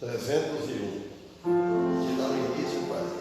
301. Que dá o início quase.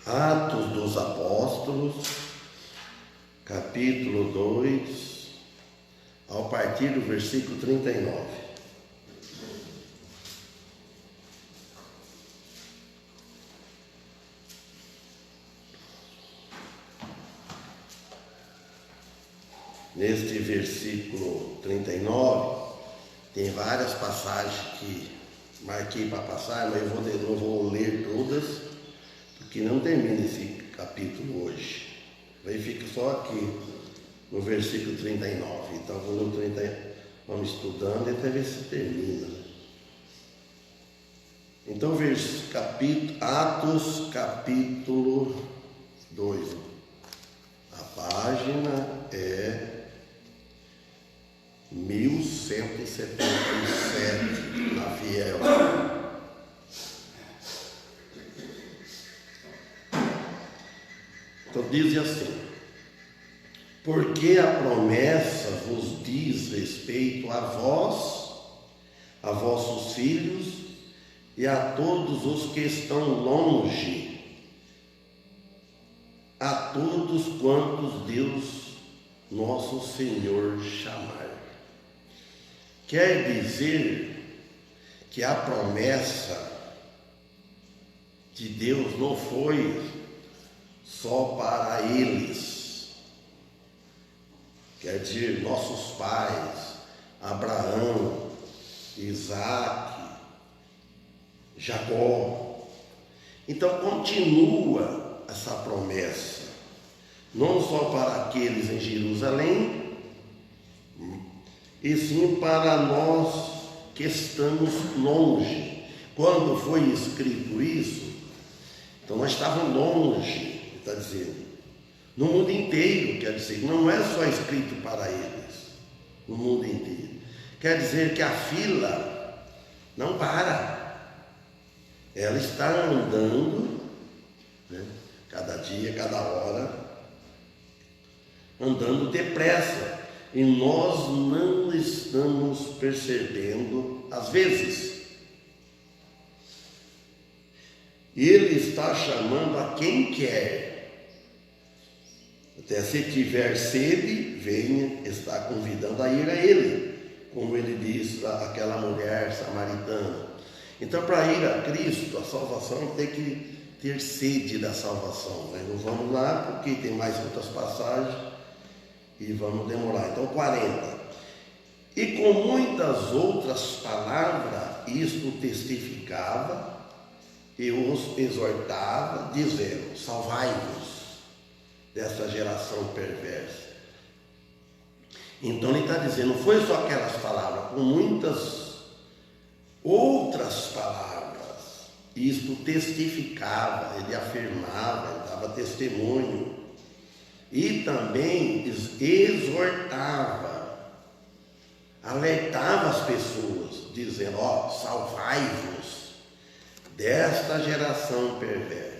Atos dos Apóstolos, capítulo 2, ao partir do versículo 39. Neste versículo 39, tem várias passagens que marquei para passar, mas eu não vou ler todas, porque não termina esse capítulo hoje. Aí fica só aqui no versículo 39. Então vamos estudando até ver se termina. Então, Atos capítulo 2. A página é 1177 na Fiel. Então diz assim: porque a promessa vos diz respeito a vós, a vossos filhos e a todos os que estão longe, a todos quantos Deus nosso Senhor chamar. Quer dizer que a promessa de Deus não foi só para eles. Quer dizer, nossos pais, Abraão, Isaac, Jacó. Então continua essa promessa, não só para aqueles em Jerusalém, e sim para nós que estamos longe. Quando foi escrito isso, então nós estávamos longe, está dizendo, no mundo inteiro. Quer dizer, não é só escrito para eles, no mundo inteiro. Quer dizer que a fila não para, ela está andando, né, cada dia, cada hora, andando depressa. E nós não estamos percebendo, às vezes. Ele está chamando a quem quer. Até se tiver sede, venha, está convidando a ir a ele, como ele disse àquela mulher samaritana. Então, para ir a Cristo, a salvação tem que ter sede da salvação, né? Não vamos lá, porque tem mais outras passagens e vamos demorar. Então 40. E com muitas outras palavras isto testificava e os exortava, dizendo: salvai-vos dessa geração perversa. Então ele está dizendo, não foi só aquelas palavras, com muitas outras palavras isto testificava, ele afirmava, ele dava testemunho. E também exortava, alertava as pessoas, dizendo: ó, salvai-vos desta geração perversa.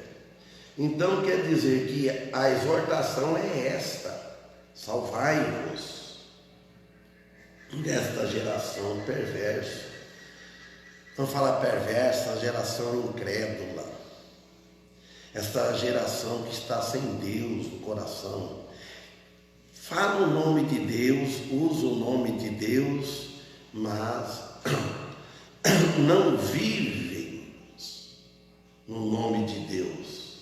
Então quer dizer que a exortação é esta: salvai-vos desta geração perversa. Então fala perversa, geração incrédula. Esta geração que está sem Deus no coração. Fala o nome de Deus, usa o nome de Deus, mas não vivem no nome de Deus.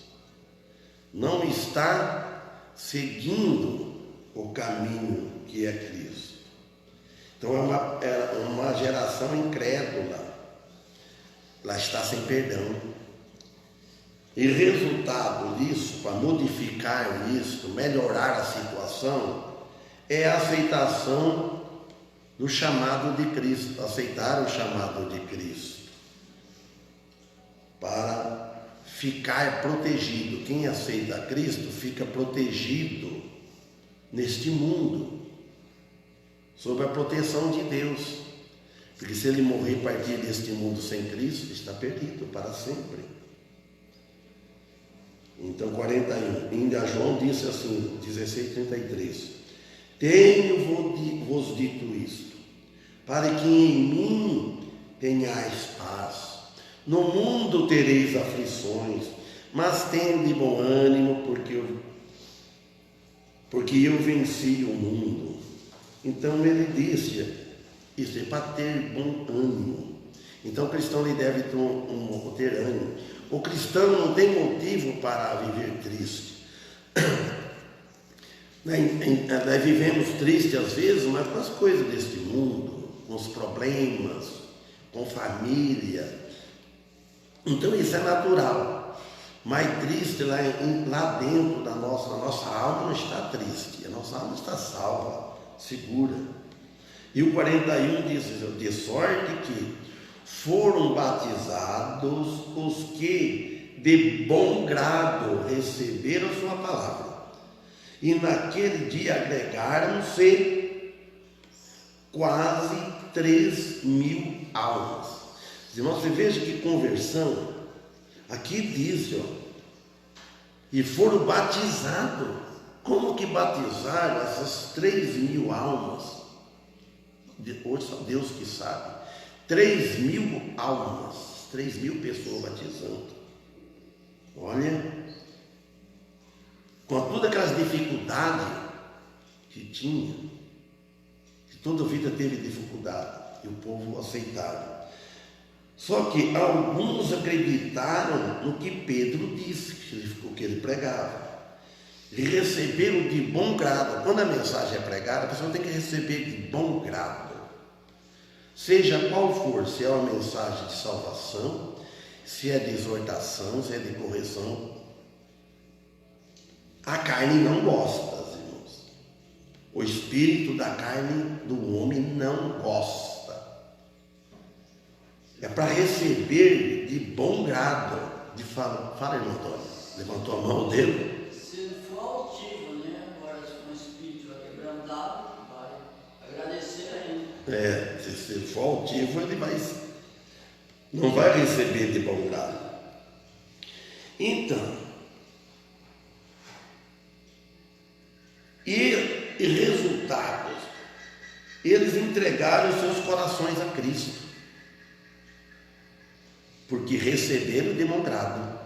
Não está seguindo o caminho que é Cristo. Então é uma geração incrédula. Ela está sem perdão. E resultado disso, para modificar isso, melhorar a situação, é a aceitação do chamado de Cristo, aceitar o chamado de Cristo, para ficar protegido. Quem aceita Cristo fica protegido neste mundo, sob a proteção de Deus, porque se ele morrer a partir deste mundo sem Cristo, está perdido para sempre. Então 41, ainda João disse assim, 16:33, tenho-vos dito isto, para que em mim tenhais paz. No mundo tereis aflições, Mas tende bom ânimo, porque eu venci o mundo. Então ele disse, isso é para ter bom ânimo. Então o cristão ele deve ter ânimo. O cristão não tem motivo para viver triste. Nós vivemos tristes às vezes, mas com as coisas deste mundo, com os problemas, com família. Então isso é natural. Mas triste lá dentro da nossa alma não está triste. A nossa alma está salva, segura. E o 41 diz, de sorte que foram batizados os que de bom grado receberam a sua palavra. E naquele dia agregaram-se quase 3.000 almas. Irmãos, você veja que conversão. Aqui diz, e foram batizados. Como que batizaram essas 3.000 almas? Hoje só Deus que sabe. 3.000 almas, 3.000 pessoas batizando. Olha, com todas aquelas dificuldades que tinha, que toda a vida teve dificuldade, e o povo aceitaram. Só que alguns acreditaram no que Pedro disse, o que ele pregava. E receberam de bom grado. Quando a mensagem é pregada, a pessoa tem que receber de bom grado. Seja qual for, se é uma mensagem de salvação, se é de exortação, se é de correção. A carne não gosta, irmãos. O espírito da carne do homem não gosta. É para receber de bom grado. Fala, irmão Antônio. Levantou a mão dele. Se for altivo, né? Agora, se for um espírito quebrantado, vai agradecer ainda. Se for altivo, ele não vai receber de bom grado. Então, e resultados, eles entregaram seus corações a Cristo. Porque receberam de bom grado.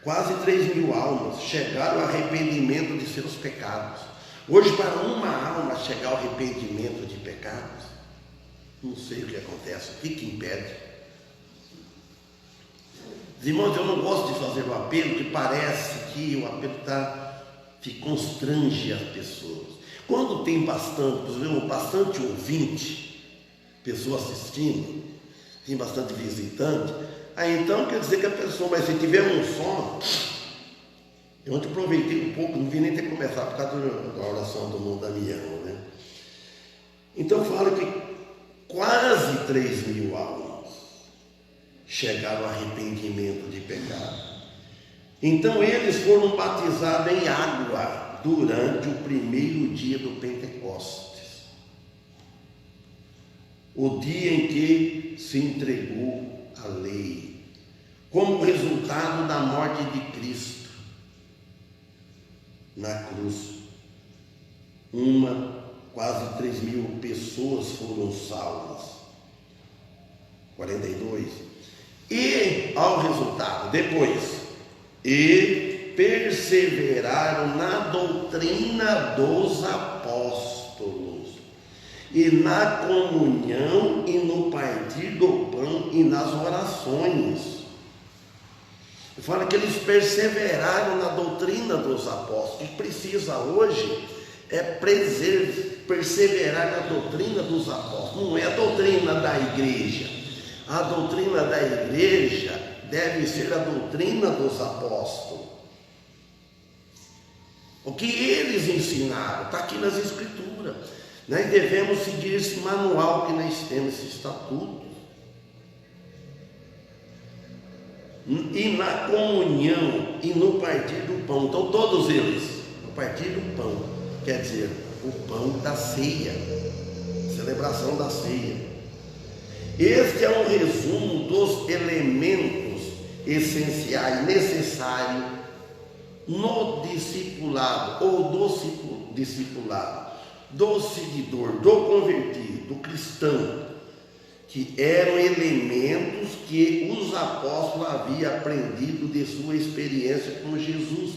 Quase 3.000 almas chegaram ao arrependimento de seus pecados. Hoje, para uma alma chegar ao arrependimento de pecados, não sei o que acontece, o que impede. Irmãos, eu não gosto de fazer o apelo, que parece que o apelo que constrange as pessoas. Quando tem bastante ouvinte, pessoa assistindo, tem bastante visitante, aí então quer dizer que a pessoa, mas se tiver um som, eu ontem aproveitei um pouco, não vi nem ter começado por causa da oração do irmão Damião, né? Então fala que quase 3.000 almas chegaram ao arrependimento de pecado. Então eles foram batizados em água durante o primeiro dia do Pentecostes. O dia em que se entregou a lei, como resultado da morte de Cristo na cruz. Quase 3.000 pessoas foram salvas. 42. E ao resultado, depois, e perseveraram na doutrina dos apóstolos, e na comunhão, e no partir do pão, e nas orações. Fala que eles perseveraram na doutrina dos apóstolos. O que precisa hoje é perseverar na doutrina dos apóstolos. Não é a doutrina da igreja. A doutrina da igreja deve ser a doutrina dos apóstolos. O que eles ensinaram está aqui nas Escrituras. Nós devemos seguir esse manual que nós temos, esse estatuto. E na comunhão e no partir do pão. Então todos eles, no partir do pão, quer dizer, o pão da ceia, celebração da ceia. Este é um resumo dos elementos essenciais, necessários no discipulado, ou do discipulado, do seguidor, do convertido, do cristão, que eram elementos que os apóstolos haviam aprendido de sua experiência com Jesus.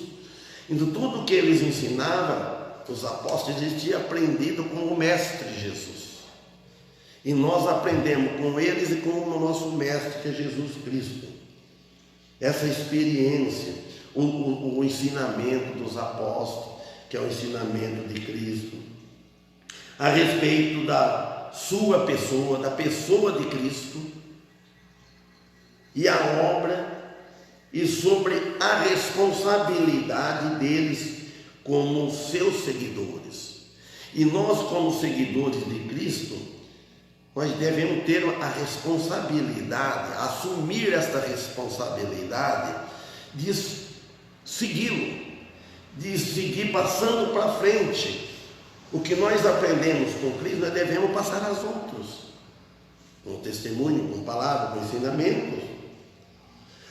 Então, tudo que eles ensinavam, os apóstolos, eles tinham aprendido com o Mestre Jesus. E nós aprendemos com eles e com o nosso Mestre, que é Jesus Cristo. Essa experiência, o ensinamento dos apóstolos, que é o ensinamento de Cristo, a respeito da sua pessoa, da pessoa de Cristo, e a obra, e sobre a responsabilidade deles como seus seguidores. E nós, como seguidores de Cristo, nós devemos ter a responsabilidade, assumir esta responsabilidade de segui-lo, de seguir passando para frente. O que nós aprendemos com Cristo, nós devemos passar aos outros, com testemunho, com palavra, com ensinamentos.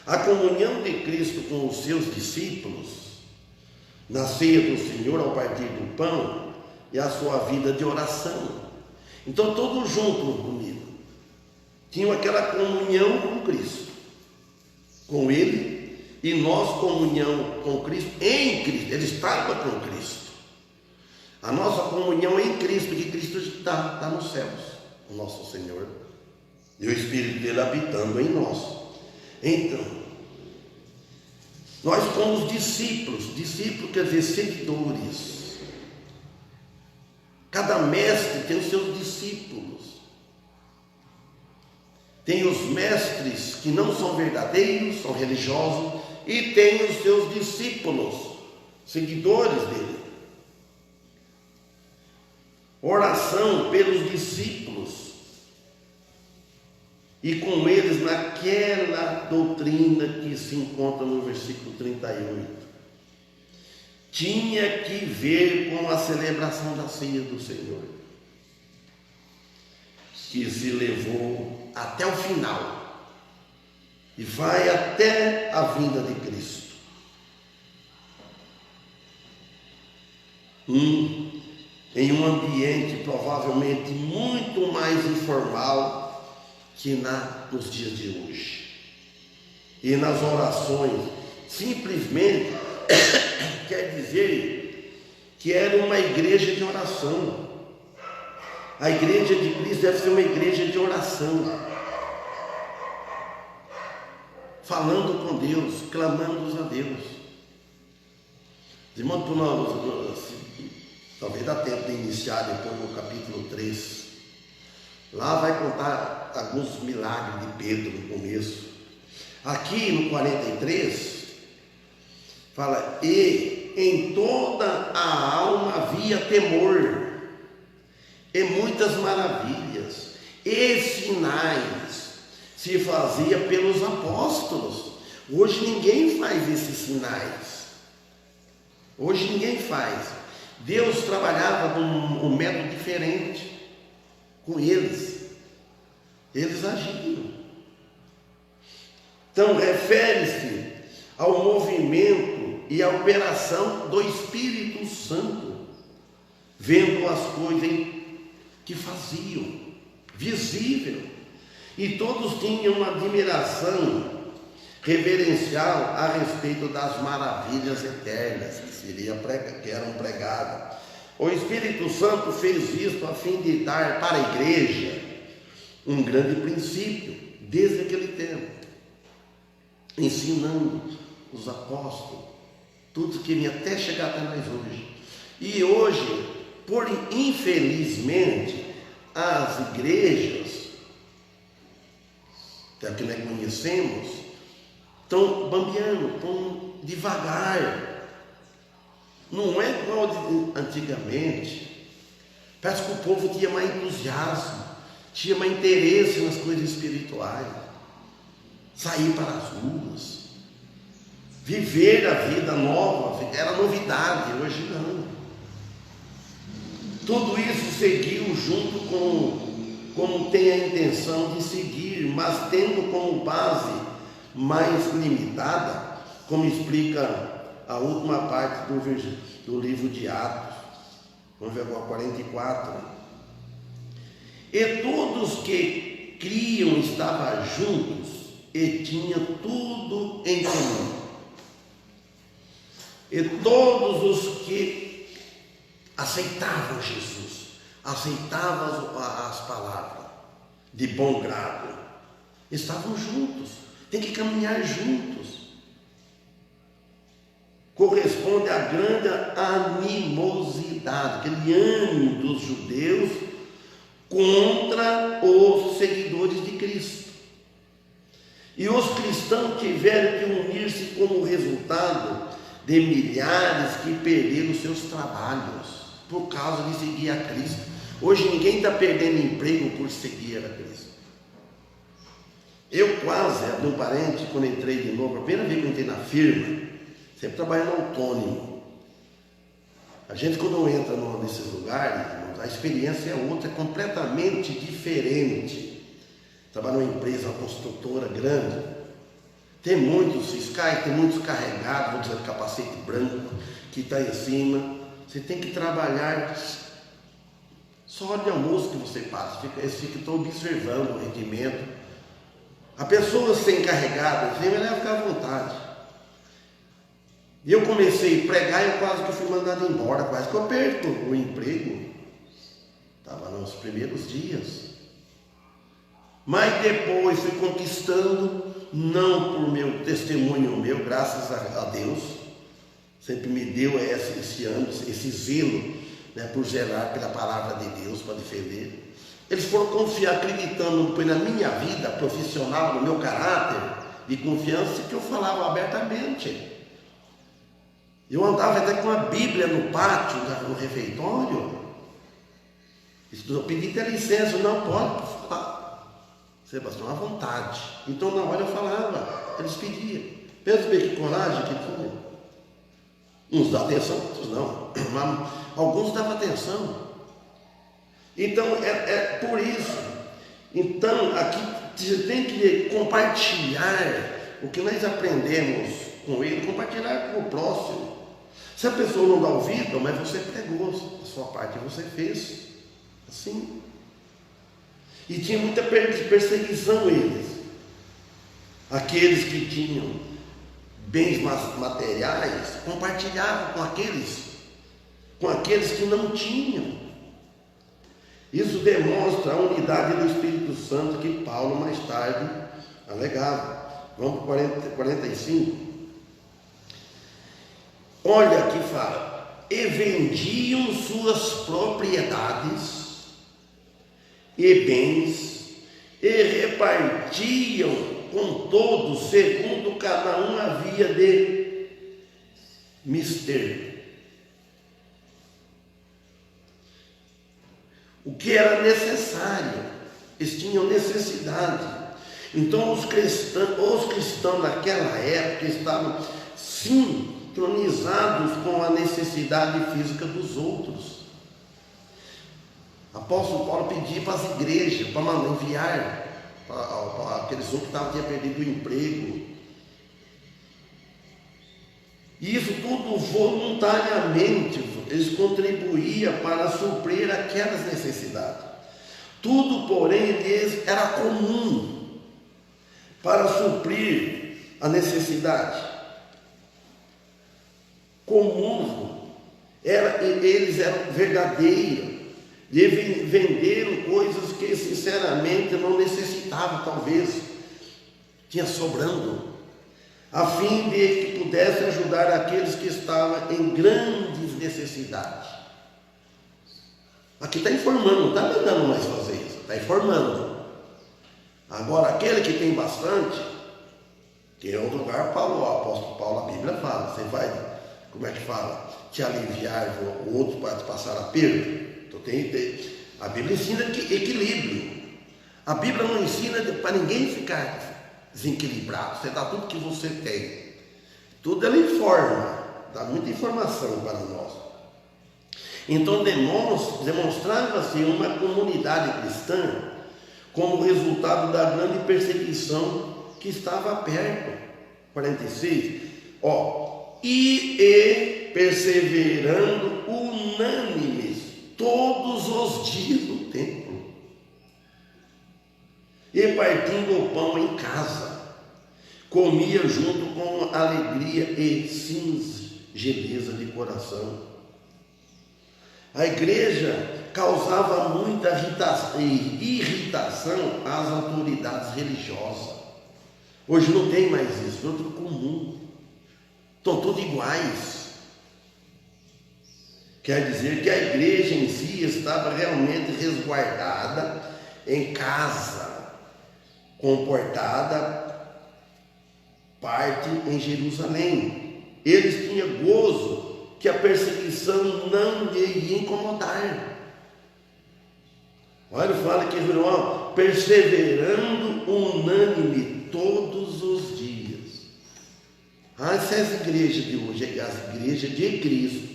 A comunhão de Cristo com os seus discípulos, na ceia do Senhor, ao partir do pão, e a sua vida de oração. Então, todos juntos comigo, tinham aquela comunhão com Cristo, com Ele, e nós comunhão com Cristo, em Cristo. Ele estava com Cristo. A nossa comunhão em Cristo, que Cristo está nos céus, o nosso Senhor, e o Espírito dele habitando em nós. Então, nós somos discípulos quer dizer seguidores. Cada mestre tem os seus discípulos. Tem os mestres que não são verdadeiros, são religiosos, e tem os seus discípulos, seguidores dele. Oração pelos discípulos, e com eles naquela doutrina que se encontra no versículo 38. Tinha que ver com a celebração da ceia do Senhor, que se levou até o final e vai até a vinda de Cristo. Em um ambiente provavelmente muito mais informal que nos dias de hoje. E nas orações, simplesmente quer dizer que era uma igreja de oração. A igreja de Cristo deve ser uma igreja de oração, falando com Deus, clamando a Deus. Irmão, talvez dá tempo de iniciar depois no capítulo 3. Lá vai contar alguns milagres de Pedro no começo. Aqui no 43, fala: e em toda a alma havia temor, e muitas maravilhas e sinais se fazia pelos apóstolos. Hoje ninguém faz esses sinais. Hoje ninguém faz. Deus trabalhava de um método diferente com eles. Eles agiam. Então, refere-se ao movimento e à operação do Espírito Santo, vendo as coisas que faziam, visível. E todos tinham uma admiração reverencial a respeito das maravilhas eternas que eram pregadas. O Espírito Santo fez isso a fim de dar para a igreja um grande princípio, desde aquele tempo, ensinando os apóstolos, tudo que vinha até chegar até nós hoje. E hoje, infelizmente, as igrejas, que é o que nós conhecemos, estão bambeando, estão devagar. Não é igual antigamente. Parece que o povo tinha mais entusiasmo, tinha mais interesse nas coisas espirituais, sair para as ruas, viver a vida nova, era novidade. Hoje não. Tudo isso seguiu junto como tem a intenção de seguir, mas tendo como base mais limitada, como explica a última parte do livro de Atos. Vamos ver agora 44. E todos que criam estavam juntos e tinham tudo em comum. E todos os que aceitavam Jesus, aceitavam as palavras de bom grado, estavam juntos. Tem que caminhar juntos. Corresponde à grande animosidade, aquele ânimo dos judeus contra os seguidores de Cristo. E os cristãos tiveram que unir-se como resultado de milhares que perderam seus trabalhos por causa de seguir a Cristo. Hoje ninguém está perdendo emprego por seguir a Cristo. Eu quase abri um parente quando entrei de novo, a primeira vez que eu entrei na firma, sempre trabalhando autônomo. A gente, quando entra nesses lugares, a experiência é outra, é completamente diferente. Trabalho numa empresa, uma construtora grande, tem muitos fiscais, tem muitos carregados, vamos dizer, de capacete branco, que está em cima. Você tem que trabalhar só de almoço que você passa, eles ficam observando o rendimento. A pessoa sem carregada, ela vai ficar à vontade. E eu comecei a pregar e eu quase que fui mandado embora, quase que eu perco o emprego. Estava nos primeiros dias. Mas depois fui conquistando, não por meu testemunho meu, graças a Deus, sempre me deu esse ânimo, esse zelo, né, por zelar pela palavra de Deus, para defender. Eles foram confiar, acreditando na minha vida profissional, no meu caráter de confiança, que eu falava abertamente. Eu andava até com a Bíblia no pátio, no refeitório. Eu pedi até licença, não pode falar. Sebastião, à vontade. Então na hora eu falava, eles pediam. Pensa bem que coragem que tinha. Uns davam atenção, outros não. Mas alguns davam atenção. Então é por isso. Então aqui você tem que compartilhar o que nós aprendemos com ele, compartilhar com o próximo. Se a pessoa não dá ouvido, mas você pregou a sua parte, você fez assim. E tinha muita perseguição eles. Aqueles que tinham bens materiais compartilhavam com aqueles que não tinham. Isso demonstra a unidade do Espírito Santo que Paulo mais tarde alegava. Vamos para 45. Olha aqui fala: e vendiam suas propriedades e bens, e repartiam com todos, segundo cada um havia de mister. O que era necessário, eles tinham necessidade. Então os cristãos naquela época estavam sincronizados com a necessidade física dos outros. Apóstolo Paulo pedia para as igrejas, para enviar para aqueles outros que tinham perdido o emprego. E isso tudo voluntariamente, eles contribuíam para suprir aquelas necessidades. Tudo, porém, lhes era comum para suprir a necessidade. Comum, eles eram verdadeiros. E venderam coisas que sinceramente não necessitavam, talvez tinha sobrando, a fim de que pudessem ajudar aqueles que estavam em grandes necessidades. Aqui está informando, não está mandando mais fazer isso, está informando. Agora, aquele que tem bastante, tem outro lugar, o apóstolo Paulo, a Bíblia fala, você vai, como é que fala? Te aliviar o outro para te passar a perda. Então, a Bíblia ensina equilíbrio. A Bíblia não ensina para ninguém ficar desequilibrado. Você dá tudo que você tem. Tudo ela informa, dá muita informação para nós. Então demonstrava-se uma comunidade cristã como resultado da grande perseguição que estava perto. 46. E perseverando unânimes todos os dias no templo, partindo o pão em casa, comia junto com alegria e singeleza de coração. A igreja causava muita irritação às autoridades religiosas. Hoje não tem mais isso, é outro comum. Estão todos iguais. Quer dizer que a igreja em si estava realmente resguardada em casa, comportada parte em Jerusalém. Eles tinham gozo que a perseguição não lhe ia incomodar. Olha, fala que irmão, perseverando unânime todos os dias. Essa é as igrejas de hoje, as igrejas de Cristo.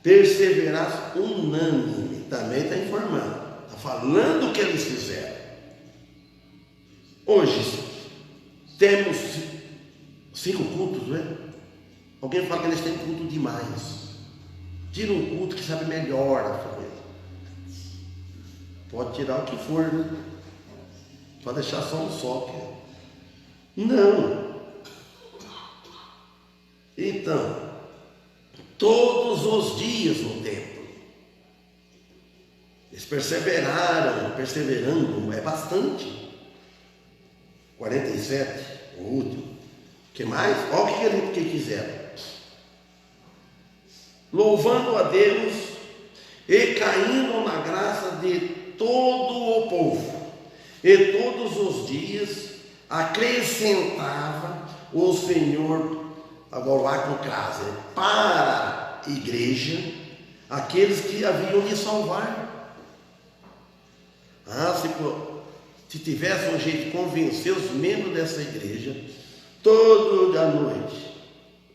Perseverar unânime, também está informando, está falando o que eles fizeram. Hoje temos 5 cultos, não é? Alguém fala que eles têm culto demais. Tira um culto que sabe melhor a família. Pode tirar o que for, né? Pode deixar só um só. Não. Então, todos os dias no templo. Eles perseverando, é bastante. 47, o último. Que mais? Olha o que quiseram. Louvando a Deus e caindo na graça de todo o povo. E todos os dias acrescentava o Senhor, agora lá com casa, para a igreja, aqueles que haviam de salvar. Se tivesse um jeito de convencer os membros dessa igreja, toda a noite,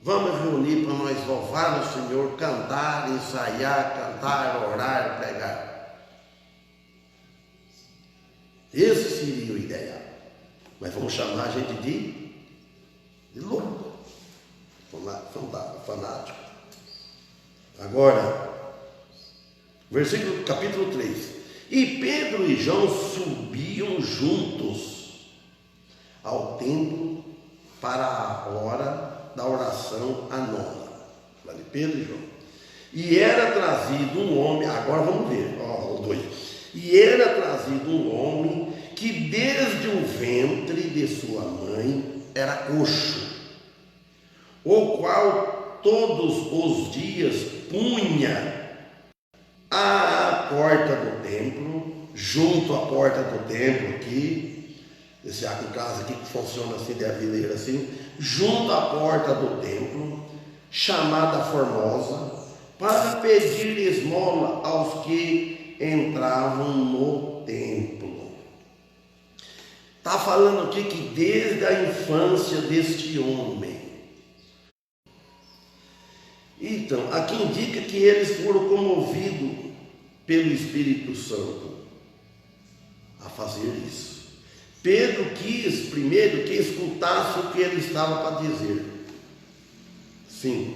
vamos reunir para nós louvar o Senhor, cantar, ensaiar, cantar, orar, pregar. Esse seria o ideal. Mas vamos chamar a gente de louco, fanático. Agora, capítulo 3. E Pedro e João subiam juntos ao templo para a hora da oração à nona. Vale, Pedro e João. E era trazido um homem, agora vamos ver, o 2. E era trazido um homem que desde o ventre de sua mãe era coxo, o qual todos os dias punha à porta do templo, junto à porta do templo aqui, esse aqui em casa aqui que funciona assim, de avileira assim, junto à porta do templo, chamada Formosa, para pedir esmola aos que entravam no templo. Está falando aqui que desde a infância deste homem. Então, aqui indica que eles foram comovidos pelo Espírito Santo a fazer isso. Pedro quis primeiro que escutasse o que ele estava para dizer. Sim.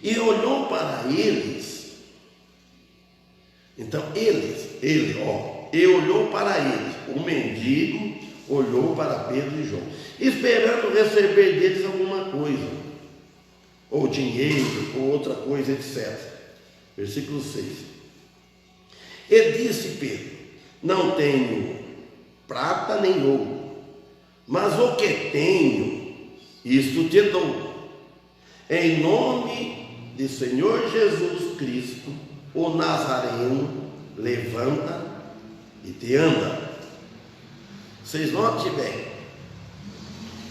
E olhou para eles. Então, ele olhou para eles. O mendigo olhou para Pedro e João, esperando receber deles alguma coisa, ou dinheiro, ou outra coisa, etc. Versículo 6. E disse Pedro: não tenho prata nem ouro, mas o que tenho, isto te dou. Em nome de Senhor Jesus Cristo, o Nazareno, levanta e te anda. Vocês notem bem,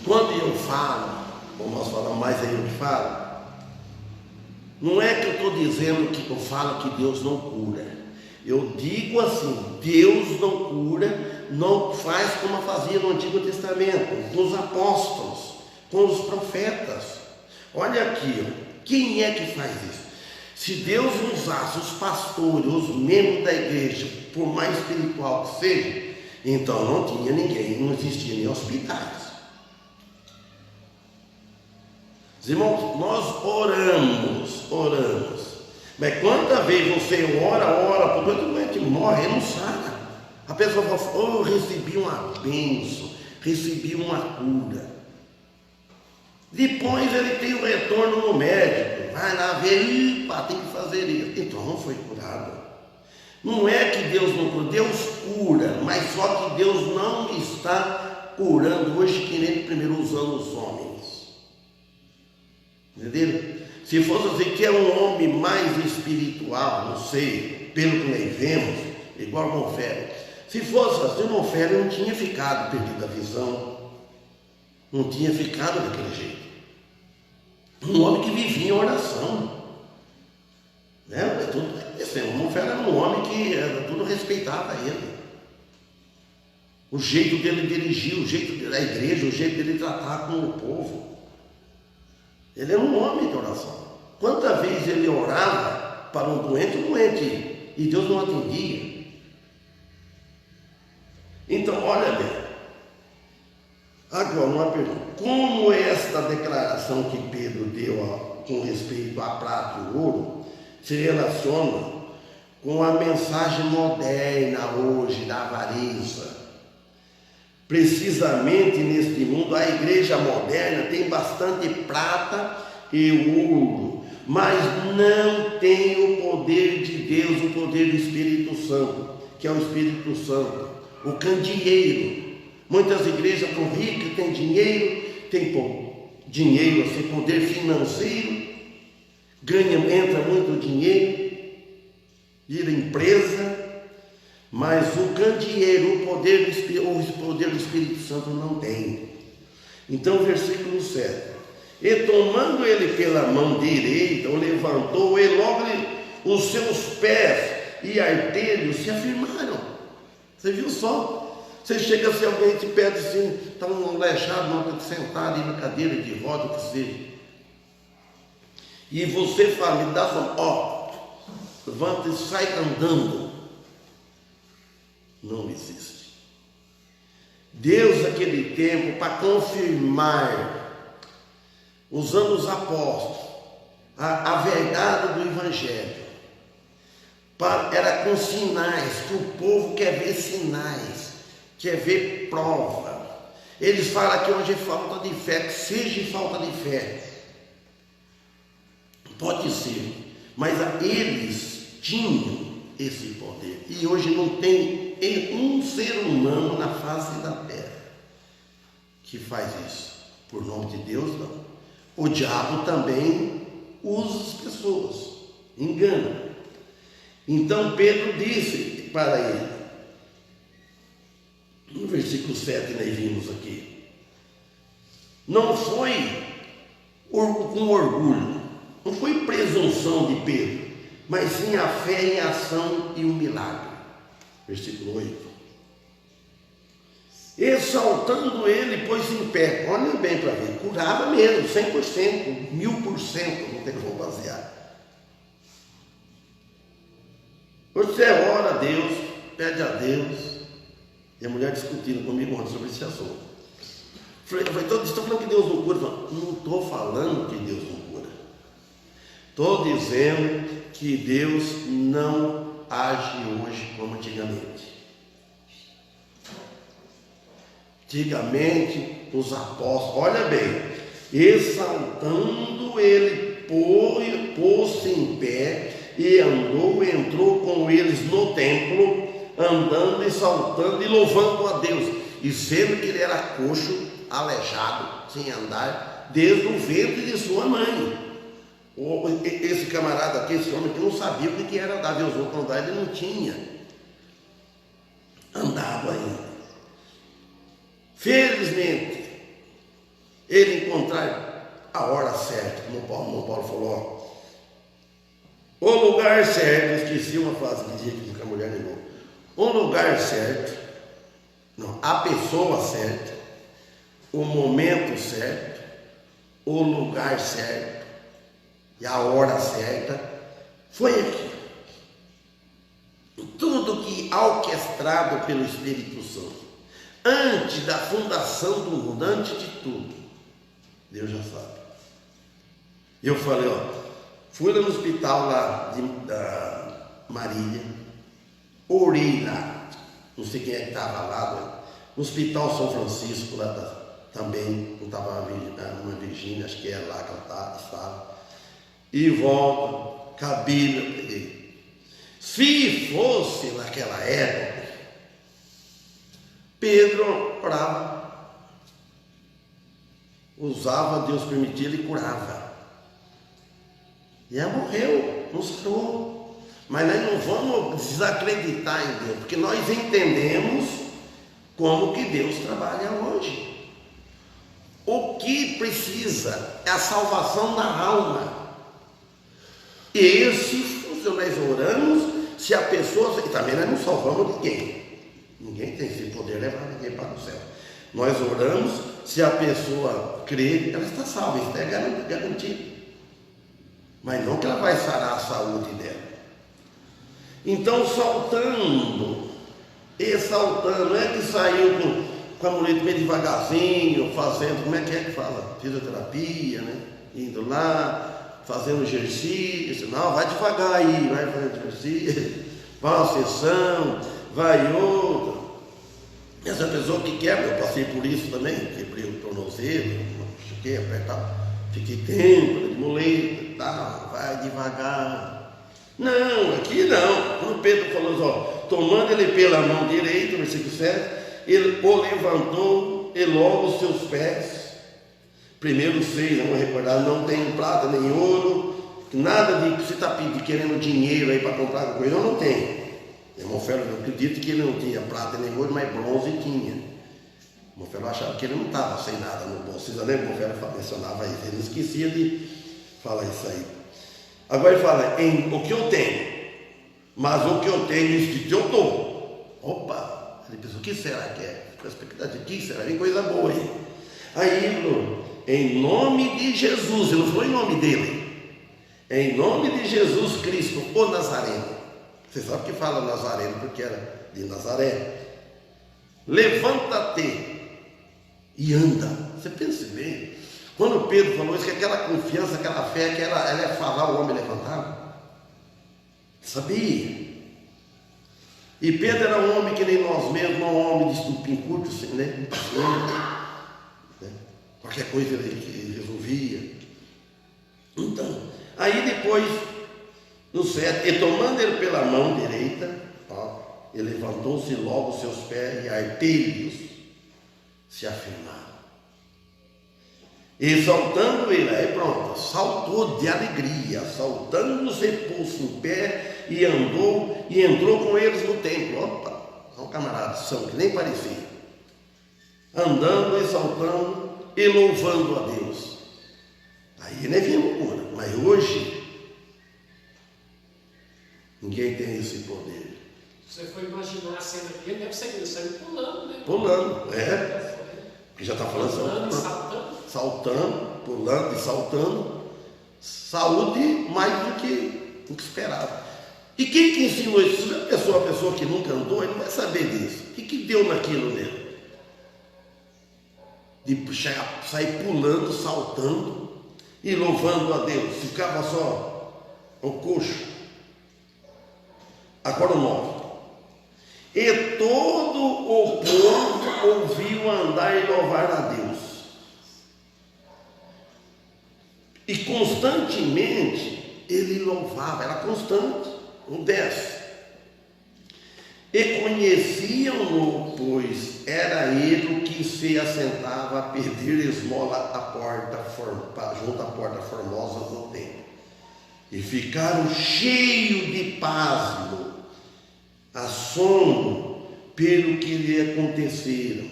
quando eu falo, como nós falamos mais aí eu que falo, não é que eu estou dizendo que eu falo que Deus não cura. Eu digo assim, Deus não cura, não faz como fazia no Antigo Testamento, com os apóstolos, com os profetas. Olha aqui, quem é que faz isso? Se Deus usasse os pastores, os membros da igreja, por mais espiritual que seja, então não tinha ninguém, não existia nem hospitais. Irmãos, nós oramos, Mas quanta vez você ora, por dois doente morre, ele não sara. A pessoa fala, oh, eu recebi uma bênção, recebi uma cura. Depois ele tem o retorno no médico, vai lá ver, tem que fazer isso. Então não foi curado. Não é que Deus não cura, Deus cura, mas só que Deus não está curando hoje que nem primeiro usando os homens. Entenderam? Se fosse assim que é um homem mais espiritual, não sei, pelo que nós vemos, igual o Monfere. Se fosse assim, o Monfere não tinha ficado perdido a visão, não tinha ficado daquele jeito. Um homem que vivia em oração. Né? O Monfere era um homem que tudo respeitava ele. O jeito dele dirigir, o jeito da igreja, o jeito dele tratar com o povo. Ele era um homem de oração. Quantas vezes ele orava para um doente, e Deus não atendia. Então, olha bem. Agora, uma pergunta. Como esta declaração que Pedro deu com respeito à prata e ouro se relaciona com a mensagem moderna hoje da avareza? Precisamente neste mundo, a igreja moderna tem bastante prata e ouro, mas não tem o poder de Deus, o poder do Espírito Santo, que é o Espírito Santo, o candeeiro. Muitas igrejas estão ricas, têm dinheiro, assim, poder financeiro, entra muito dinheiro, vira empresa, mas o candeeiro, o poder do Espírito Santo não tem. Então, versículo 7. E tomando ele pela mão direita, o levantou, e logo os seus pés e artelhos se afirmaram. Você viu só? Você chega assim, alguém te pede assim, está um aleijado, sentado aí na cadeira de roda, que seja. E você fala, me dá só, levanta e sai andando. Não existe. Deus, naquele tempo, para confirmar, usando os apóstolos, a verdade do Evangelho, era com sinais, que o povo quer ver sinais, quer ver prova. Eles falam que hoje é falta de fé, que seja falta de fé. Pode ser, mas eles tinham esse poder. E hoje não tem um ser humano na face da terra que faz isso. Por nome de Deus, não. O diabo também usa as pessoas, engana. Então Pedro disse para ele, no versículo 7 nós vimos aqui, não foi com orgulho, não foi presunção de Pedro, mas sim a fé em ação e o milagre. Versículo 8. Exaltando ele, pôs em pé. Olha bem para ver, curava mesmo, 100%, 1000%, não tem como basear. Você ora a Deus, pede a Deus, e a mulher discutindo comigo ontem sobre esse assunto. Eu falei, estou falando que Deus não cura? Não estou falando que Deus não cura. Estou dizendo que Deus não age hoje como antigamente. Antigamente, os apóstolos, olha bem, exaltando ele, pôs-se em pé e entrou com eles no templo, andando e saltando e louvando a Deus, e sendo que ele era coxo, aleijado, sem andar, desde o ventre de sua mãe. Esse camarada aqui, esse homem que não sabia o que era andar, Deus outros andar, ele não tinha andado ainda. Felizmente, ele encontrar a hora certa, como o Paulo falou, o lugar certo, esqueci uma frase que dizia que a mulher negou, o lugar certo, não, a pessoa certa, o momento certo, o lugar certo e a hora certa, foi aqui. Tudo que orquestrado pelo Espírito Santo, antes da fundação do mundo, antes de tudo, Deus já sabe. Eu falei, Fui lá no hospital lá da Marília, orei lá, não sei quem é que estava lá, né? No Hospital São Francisco, lá também, não estava uma Virgínia, acho que era lá que ela estava, e volta, com a Bíblia, peguei. Se fosse naquela época, Pedro orava, usava, Deus permitia, ele curava. E ela morreu, não sarou. Mas nós não vamos desacreditar em Deus, porque nós entendemos como que Deus trabalha hoje. O que precisa é a salvação da alma. E se nós oramos, se a pessoa, e também nós não salvamos ninguém. Ninguém tem esse poder de levar ninguém para o céu. Nós oramos, se a pessoa crer, ela está salva, isso é garantido. Mas não que ela vai sarar a saúde dela. Então, saltando, exaltando, não é que saiu com a muleta meio devagarzinho, fazendo, como é que fala? Fisioterapia, né? Indo lá, fazendo exercício. Não, vai devagar aí, vai fazendo exercício, vai uma sessão, vai outra. Essa pessoa que quebra, eu passei por isso também, quebrei o tornozelo, fiquei apertado, fiquei tempo de muleta e tal, vai devagar. Não, aqui não. Quando Pedro falou assim, ó, tomando ele pela mão direita, versículo 7, ele o levantou e logo os seus pés, primeiro 6, vamos recordar, não tem prata nem ouro, nada de que você está querendo dinheiro aí para comprar alguma coisa, não tem. Irmão Félix, eu acredito que ele não tinha prata nem ouro, mas bronze tinha. O irmão Félix achava que ele não estava sem nada no bolso. Vocês lembram que o irmão Félix mencionava isso? Ele não esquecia de falar isso aí. Agora ele fala, o que eu tenho, mas o que eu tenho, isso que eu dou. Opa, ele pensou, o que será que é? Com a expectativa, que será? Vem coisa boa aí. Aí ele falou, em nome de Jesus, ele não falou em nome dele, em nome de Jesus Cristo, o Nazareno. Você sabe que fala Nazareno porque era de Nazaré. Levanta-te e anda. Você pensa bem. Quando Pedro falou isso, que aquela confiança, aquela fé, que ela é falar o homem levantar. Sabia? E Pedro era um homem que nem nós mesmos, não um homem de estupim curto, assim, né? Qualquer coisa ele resolvia. Então, aí depois, no 7, e tomando ele pela mão direita, ó, ele levantou-se logo os seus pés e artelhos se afirmaram. E saltando ele, aí pronto, saltou de alegria, saltando-se, pôs-se em pé e andou e entrou com eles no templo. Opa, são camaradas, são que nem parecia. Andando e saltando e louvando a Deus. Aí ele vinha loucura, mas hoje ninguém tem esse poder. Você foi imaginar a cena aqui, ele deve ser saindo pulando, né? Pulando, porque já está falando pulando e saltando. Saltando, pulando e saltando. Saúde mais do que esperava. E quem que ensinou isso? Se a pessoa que nunca andou, ele não vai saber disso. O que deu naquilo dele? De sair pulando, saltando e louvando a Deus. Ficava só o coxo. Agora o 9. E todo o povo ouviu andar e louvar a Deus. E constantemente ele louvava, era constante. O 10. E conheciam-no, pois era ele o que se assentava a pedir esmola à porta, junto à porta formosa do templo. E ficaram cheios de pasmo, assombro pelo que lhe aconteceram.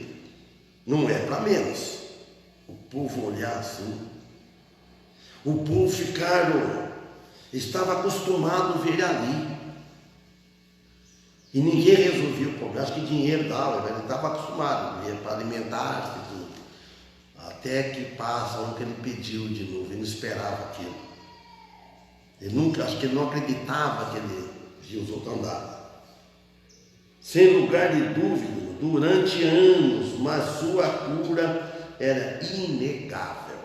Não é para menos. O povo olhar assim. O povo estava acostumado a ver ali. E ninguém resolvia o problema. Acho que dinheiro dava, ele estava acostumado, ia para alimentar-se e tudo. Até que passa o que ele pediu de novo, ele não esperava aquilo. Acho que ele não acreditava que ele via os outros andar. Sem lugar de dúvida, durante anos, mas sua cura era inegável.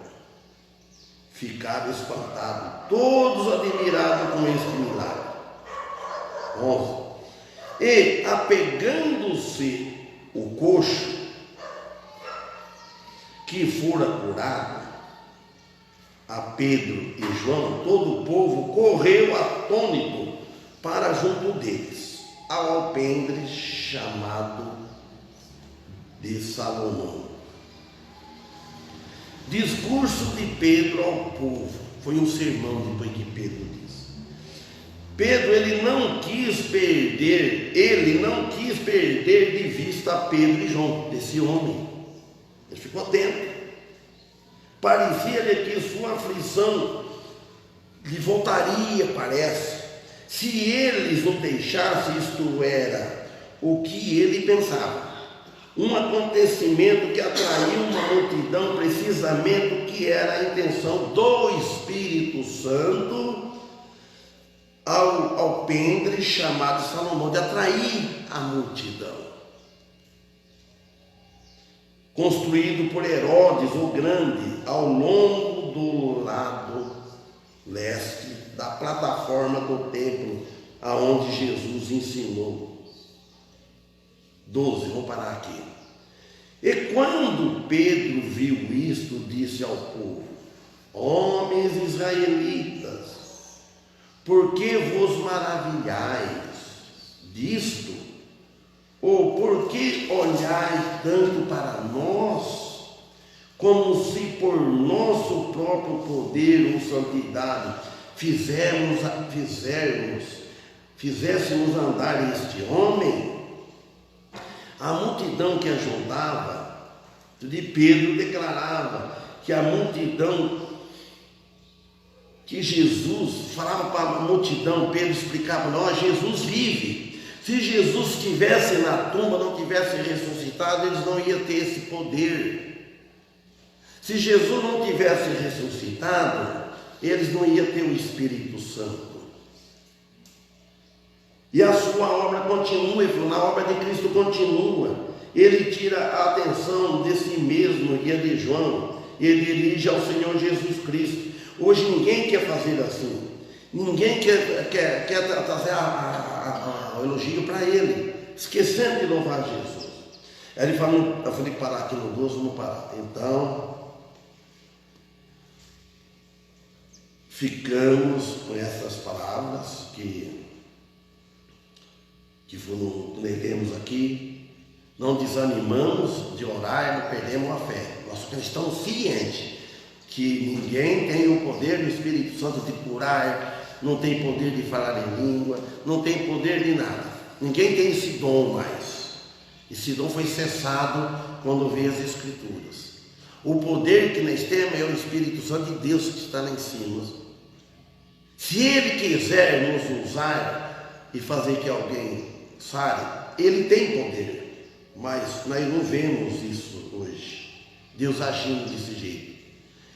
ficaram espantados, todos admirados com este milagre. 11. E, apegando-se o coxo que fora curado, a Pedro e João, todo o povo correu atônito para junto deles, ao alpendre chamado de Salomão. Discurso de Pedro ao povo. Foi um sermão depois que Pedro disse. Pedro, ele não quis perder de vista Pedro e João, esse homem. Ele ficou atento. Parecia-lhe que sua aflição lhe voltaria, parece, se eles o deixassem. Isto era o que ele pensava. Um acontecimento que atraiu uma multidão, precisamente o que era a intenção do Espírito Santo ao alpendre chamado Salomão, de atrair a multidão. Construído por Herodes o Grande, ao longo do lado leste da plataforma do templo, aonde Jesus ensinou. 12, vamos parar aqui. E quando Pedro viu isto, disse ao povo: homens israelitas, por que vos maravilhais disto? Ou por que olhais tanto para nós, como se por nosso próprio poder ou santidade fizéssemos andar este homem? A multidão que ajuntava de Pedro declarava que a multidão, que Jesus falava para a multidão, Pedro explicava: não, Jesus vive. Se Jesus estivesse na tumba, não tivesse ressuscitado, eles não iam ter esse poder. Se Jesus não tivesse ressuscitado, eles não iam ter o Espírito Santo. E a sua obra continua, na obra de Cristo continua. Ele tira a atenção de si mesmo e a de João, e ele dirige ao Senhor Jesus Cristo. Hoje ninguém quer fazer assim. Ninguém quer trazer o elogio para ele, esquecendo de louvar Jesus. Aí ele falou, eu falei que parar aqui no 12, vamos parar. Então, ficamos com essas palavras que lemos aqui. Não desanimamos de orar, não perdemos a fé. Nós estamos cientes que ninguém tem o poder do Espírito Santo de curar, não tem poder de falar em língua, não tem poder de nada. Ninguém tem esse dom mais. Esse dom foi cessado quando veio as Escrituras. O poder que nós temos é o Espírito Santo de Deus que está lá em cima. Se Ele quiser nos usar e fazer que alguém sare, Ele tem poder, mas nós não vemos isso hoje. Deus agindo desse jeito.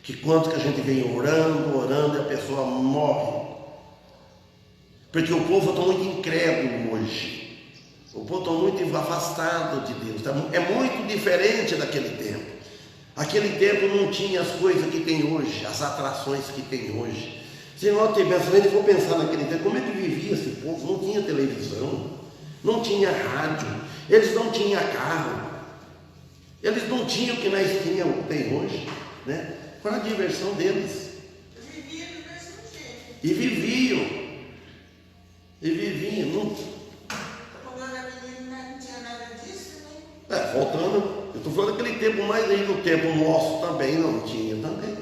Que quanto que a gente vem orando e a pessoa morre. Porque o povo está muito incrédulo hoje. O povo está muito afastado de Deus. É muito diferente daquele tempo. Aquele tempo não tinha as coisas que tem hoje, as atrações que tem hoje. Se nós for pensar naquele tempo, como é que vivia esse povo? Não tinha televisão, não tinha rádio, eles não tinham carro, eles não tinham o que nós tem hoje, né? Qual a diversão deles? Viviam do mesmo jeito. E viviam. Não... Quando eu era menina, não tinha nada disso, né? Voltando, eu estou falando daquele tempo, mas aí no tempo nosso também não tinha também.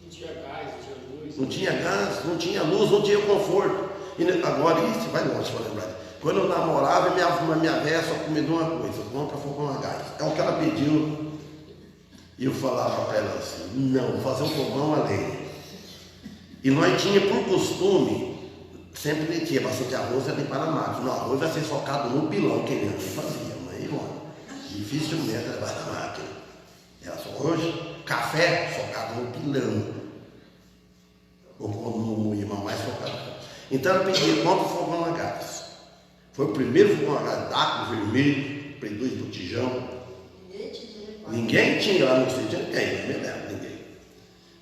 Não tinha gás, não tinha luz. Não tinha gás, não tinha luz, não tinha conforto. E agora isso vai longe para lembrar. Quando eu namorava, minha velha só comia uma coisa: compra fogão a gás. É o que ela pediu. E eu falava para ela assim: não, vou fazer um fogão a lenha. E nós tinha por costume, sempre tinha bastante arroz, era limpar a máquina. O arroz vai ser socado no pilão, que minha mãe fazia. Mas, mano, dificilmente levar na máquina. Era só hoje, café socado no pilão. Ou no moinho, mais socado. Então ela pedia: compra o fogão a gás. Foi o primeiro fogão a gás, daco vermelho, Play 2 botijão. Ninguém tinha lá no sítio, ninguém.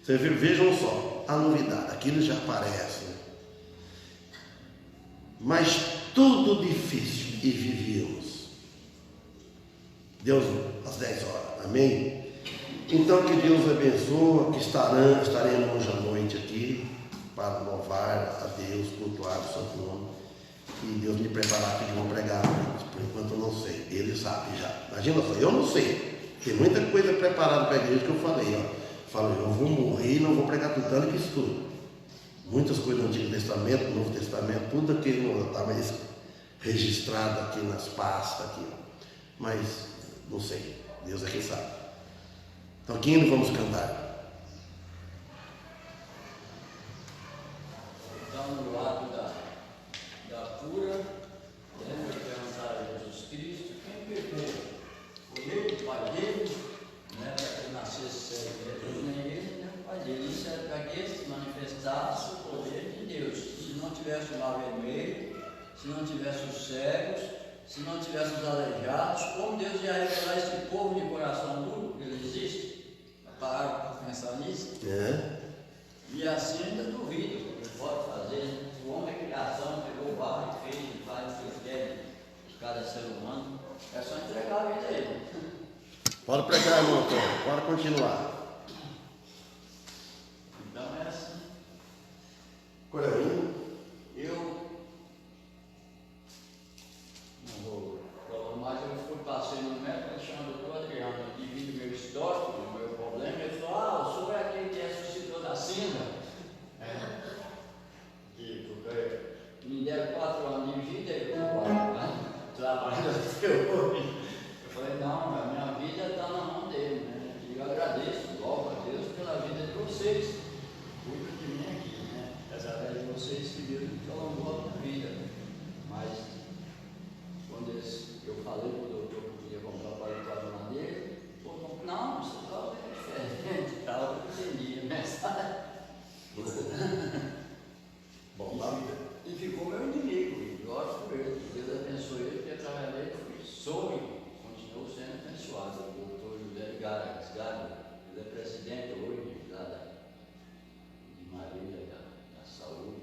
Vocês vejam só, a novidade, aquilo já aparece, né? Mas tudo difícil e vivíamos. Deus, às 10 horas, amém? Então que Deus abençoe, que estaremos hoje à noite aqui para louvar a Deus, cultuar o Santo Nome. E Deus me preparar que vão pregar, por enquanto eu não sei, Ele sabe já. Imagina só, eu não sei. Tem muita coisa preparada para a igreja que eu falei, ó. Falei, eu vou morrer e não vou pregar tudo que estudo. Muitas coisas do Antigo Testamento, do Novo Testamento, tudo aquilo estava registrado aqui nas pastas, aqui, ó. Mas não sei, Deus é quem sabe. Então, quem nós vamos cantar? Então, no ato da cura, perguntar a Jesus Cristo quem pecou. Foi ele, o pai dele, né, para que ele nascesse Jesus, nem ele, nem o pai dele. Isso é para que se manifestasse o poder de Deus. Se não tivesse o mar vermelho, se não tivesse os cegos, se não tivesse os aleijados, como Deus ia revelar esse povo de coração duro, ele existe? Pararam para pensar nisso? É. E assim ainda duvido, ele pode fazer. O homem é criação, pegou o barro e fez, faz o que quer de cada ser humano. É só entregar a vida a ele. Pode pregar, irmão Antônio, pode continuar. Então é assim. Coelhinho. Eu não vou falar mais, eu passei no médico, ele chama o doutor Adriano, eu divido meu histórico, o meu problema, ele falou, o senhor é aquele que ressuscitou da cinza. Porque me deram 4 anos de vida, eu trabalhando até hoje. Eu falei, não, a minha vida está na mão dele, né? E eu agradeço, louvo a Deus pela vida de vocês. Cuida de mim aqui, né? Através de vocês que Deus prolongou a minha vida. Mas quando eu falei para o doutor que eu queria comprar o paletó de madeira, ele falou, não, isso é diferente, tal, eu entendi, né? Bom, na vida. E ficou meu inimigo, e gosto por ele. Deus abençoe ele, porque através dele sou e continuo sendo abençoado. O doutor José Gasgalho, ele é presidente hoje lá de Marília, da saúde.